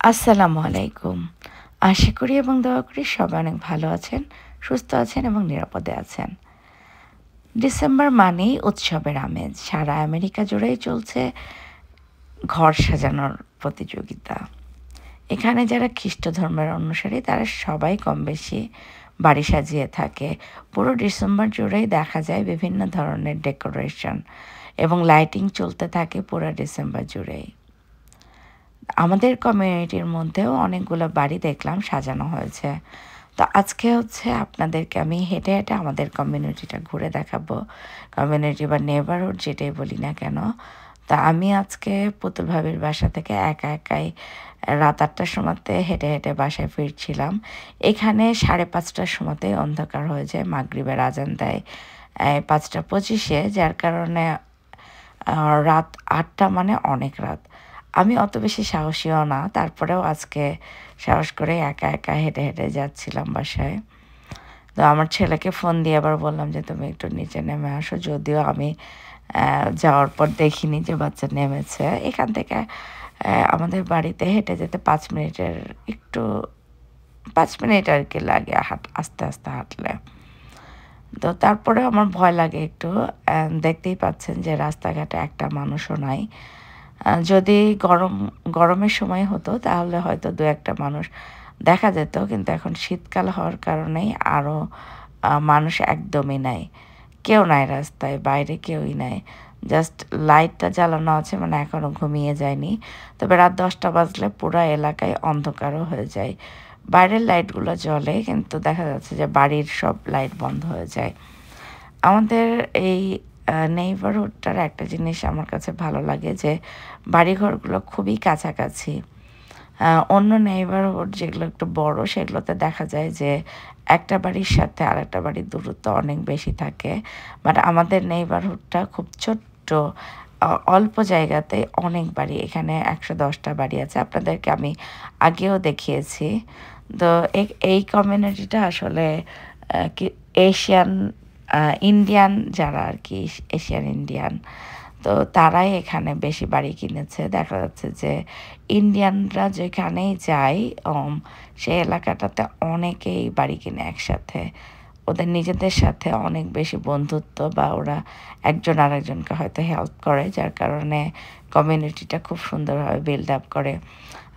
আসসালামু আলাইকুম। আশা করি এবং দোয়া করি সবাই অনেক ভালো আছেন, সুস্থ আছেন এবং নিরাপদে আছেন। ডিসেম্বর মানেই উৎসবের আমেজ। সারা আমেরিকা জুড়েই চলছে ঘর সাজানোর প্রতিযোগিতা। এখানে যারা খ্রিস্ট ধর্মের অনুসারী তারা সবাই কমবেশি বাড়ি সাজিয়ে থাকে। পুরো ডিসেম্বর জুড়েই দেখা যায় বিভিন্ন ধরনের ডেকোরেশন এবং লাইটিং চলতে থাকে পুরো ডিসেম্বর জুড়েই। আমাদের কমিউনিটির মধ্যেও অনেকগুলো বাড়ি দেখলাম সাজানো হয়েছে। তো আজকে হচ্ছে আপনাদেরকে আমি হেঁটে হেঁটে আমাদের কমিউনিটিটা ঘুরে দেখাবো। কমিউনিটি বা নেবারহুড যেটাই বলি না কেন। তা আমি আজকে পুতুল ভাবির বাসা থেকে একা একাই রাত ৮টার সময়তে হেঁটে হেঁটে বাসায় ফিরছিলাম। এখানে ৫:৩০টার সময়তেই অন্ধকার হয়ে যায়, মাগরিবের আজান দেয় ৫টা ২৫-এ, যার কারণে রাত ৮টা মানে অনেক রাত। আমি অত বেশি সাহসীও না, তারপরেও আজকে সাহস করে একা একা হেঁটে হেঁটে যাচ্ছিলাম বাসায়। তো আমার ছেলেকে ফোন দিয়ে আবার বললাম যে তুমি একটু নিচে নেমে আসো, যদিও আমি যাওয়ার পর দেখিনি যে বাচ্চা নেমেছে। এখান থেকে আমাদের বাড়িতে হেঁটে যেতে ৫ মিনিটের একটু ৫ মিনিট আর কি লাগে আস্তে আস্তে হাঁটলে। তো তারপরেও আমার ভয় লাগে একটু। দেখতেই পাচ্ছেন যে রাস্তাঘাটে একটা মানুষও নাই। যদি গরমের সময় হতো তাহলে হয়তো ২-১টা মানুষ দেখা যেত। কিন্তু এখন শীতকাল হওয়ার কারণেই আরও মানুষ একদমই নাই। কেউ নাই রাস্তায়, বাইরে কেউই নাই। জাস্ট লাইটটা জ্বালানো আছে, মানে এখনও ঘুমিয়ে যায়নি। তবে রাত ১০টা বাজলে পুরা এলাকায় অন্ধকারও হয়ে যায়। বাইরের লাইটগুলো জ্বলে, কিন্তু দেখা যাচ্ছে যে বাড়ির সব লাইট বন্ধ হয়ে যায়। আমাদের এই নেইবারহুডটার একটা জিনিস আমার কাছে ভালো লাগে যে বাড়িঘরগুলো খুবই কাছাকাছি। অন্য নেইবারহুড যেগুলো একটু বড় সেগুলোতে দেখা যায় যে একটা বাড়ির সাথে আরেকটা বাড়ির দূরত্ব অনেক বেশি থাকে। বাট আমাদের নেইবারহুডটা খুব ছোট্ট, অল্প জায়গাতে অনেক বাড়ি। এখানে ১১০টা বাড়ি আছে। আপনাদেরকে আমি আগেও দেখিয়েছি। তো এই কমিউনিটিটা আসলে কি এশিয়ান ইন্ডিয়ান যারা আর কি, এশিয়ান ইন্ডিয়ান, তো তারাই এখানে বেশি বাড়ি কিনেছে। দেখা যাচ্ছে যে ইন্ডিয়ানরা যেখানেই যায় সেই এলাকাটাতে অনেকেই বাড়ি কিনে একসাথে। ওদের নিজেদের সাথে অনেক বেশি বন্ধুত্ব, বা ওরা একজন আরেকজনকে হয়তো হেল্প করে, যার কারণে কমিউনিটিটা খুব সুন্দরভাবে বিল্ড আপ করে।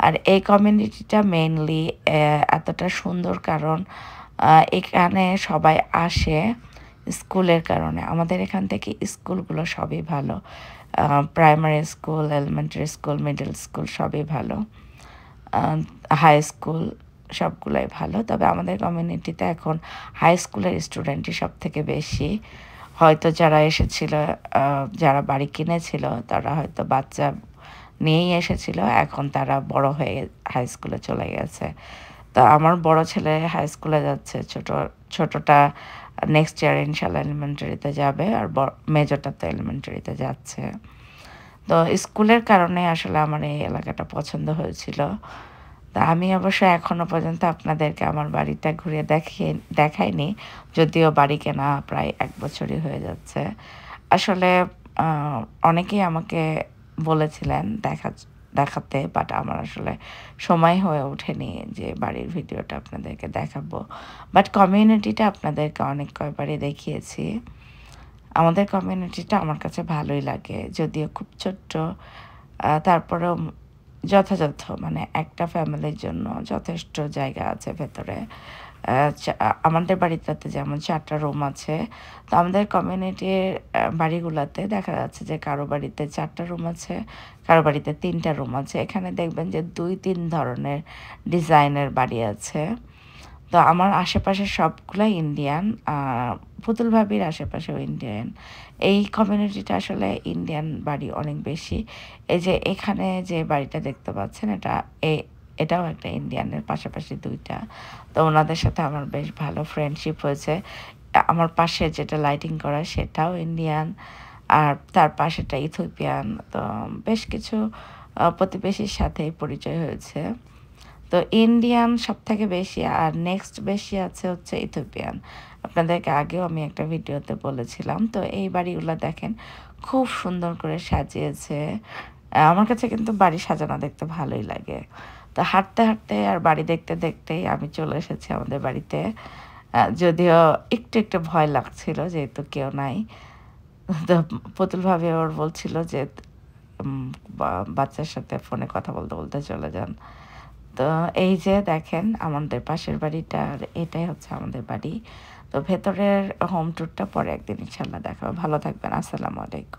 আর এই কমিউনিটিটা মেইনলি এতটা সুন্দর কারণ এখানে সবাই আসে স্কুলের কারণে। আমাদের এখান থেকে স্কুলগুলো সবই ভালো। Primary school, elementary school, middle school সবই ভালো। হাই স্কুল সবগুলোই ভালো। তবে আমাদের কমিউনিটিতে এখন হাই স্কুলের স্টুডেন্টই সবথেকে বেশি। হয়তো যারা এসেছিল, যারা বাড়ি কিনেছিল তারা হয়তো বাচ্চা নিয়েই এসেছিল। এখন তারা বড় হয়ে হাই স্কুলে চলে গেছে। তো আমার বড় ছেলে হাই স্কুলে যাচ্ছে, ছোটটা নেক্সট ইয়ার ইনশাল্লাহ এলিমেন্টারিতে যাবে, আর মেজরটা তো এলিমেন্টারিতে যাচ্ছে। তো স্কুলের কারণে আসলে আমার এই এলাকাটা পছন্দ হয়েছিল। তা আমি অবশ্য এখনও পর্যন্ত আপনাদেরকে আমার বাড়িটা ঘুরে দেখাইনি, যদিও বাড়ি কেনা প্রায় ১ বছরই হয়ে যাচ্ছে। আসলে অনেকেই আমাকে বলেছিলেন দেখাতে, বাট আমার আসলে সময় হয়ে ওঠেনি যে বাড়ির ভিডিওটা আপনাদেরকে দেখাবো। বাট কমিউনিটিটা আপনাদেরকে অনেক কয়বারই দেখিয়েছি। আমাদের কমিউনিটিটা আমার কাছে ভালোই লাগে, যদিও খুব ছোট্ট। তারপরেও যথাযথ, মানে একটা ফ্যামিলির জন্য যথেষ্ট জায়গা আছে ভেতরে। আমাদের বাড়িটাতে যেমন ৪টা রুম আছে। তো আমাদের কমিউনিটির বাড়িগুলোতে দেখা যাচ্ছে যে কারো বাড়িতে ৪টা রুম আছে, কারো বাড়িতে ৩টা রুম আছে। এখানে দেখবেন যে ২-৩ ধরনের ডিজাইনের বাড়ি আছে। তো আমার আশেপাশে সবগুলাই ইন্ডিয়ান, পুতুল ভাবির আশেপাশেও ইন্ডিয়ান। এই কমিউনিটিটা আসলে ইন্ডিয়ান বাড়ি অনেক বেশি। এই যে এখানে যে বাড়িটা দেখতে পাচ্ছেন, এটাও একটা ইন্ডিয়ানের, পাশাপাশি ২টা। তো ওনাদের সাথে আমার বেশ ভালো ফ্রেন্ডশিপ হয়েছে। আমার পাশে যেটা লাইটিং করা সেটাও ইন্ডিয়ান, আর তার পাশেটা ইথিওপিয়ান। তো বেশ কিছু প্রতিবেশীর সাথেই পরিচয় হয়েছে। তো ইন্ডিয়ান সবথেকে বেশি, আর নেক্সট বেশি আছে হচ্ছে ইথিওপিয়ান। আপনাদেরকে আগেও আমি একটা ভিডিওতে বলেছিলাম। তো এই বাড়িগুলো দেখেন খুব সুন্দর করে সাজিয়েছে। আমার কাছে কিন্তু বাড়ি সাজানো দেখতে ভালোই লাগে। তো হাঁটতে হাঁটতে আর বাড়ি দেখতে দেখতেই আমি চলে এসেছি আমাদের বাড়িতে। যদিও একটু একটু ভয় লাগছিল যেহেতু কেউ নাই। তো পুতুল ভাবি ওর বলছিল যে বাচ্চার সাথে ফোনে কথা বলতে বলতে চলে যান। তো এই যে দেখেন আমাদের পাশের বাড়িটা, আর এটাই হচ্ছে আমাদের বাড়ি। তো ভেতরের হোম ট্যুরটা পরে একদিন ইনশাল্লাহ দেখাবো। ভালো থাকবেন। আসসালামু আলাইকুম।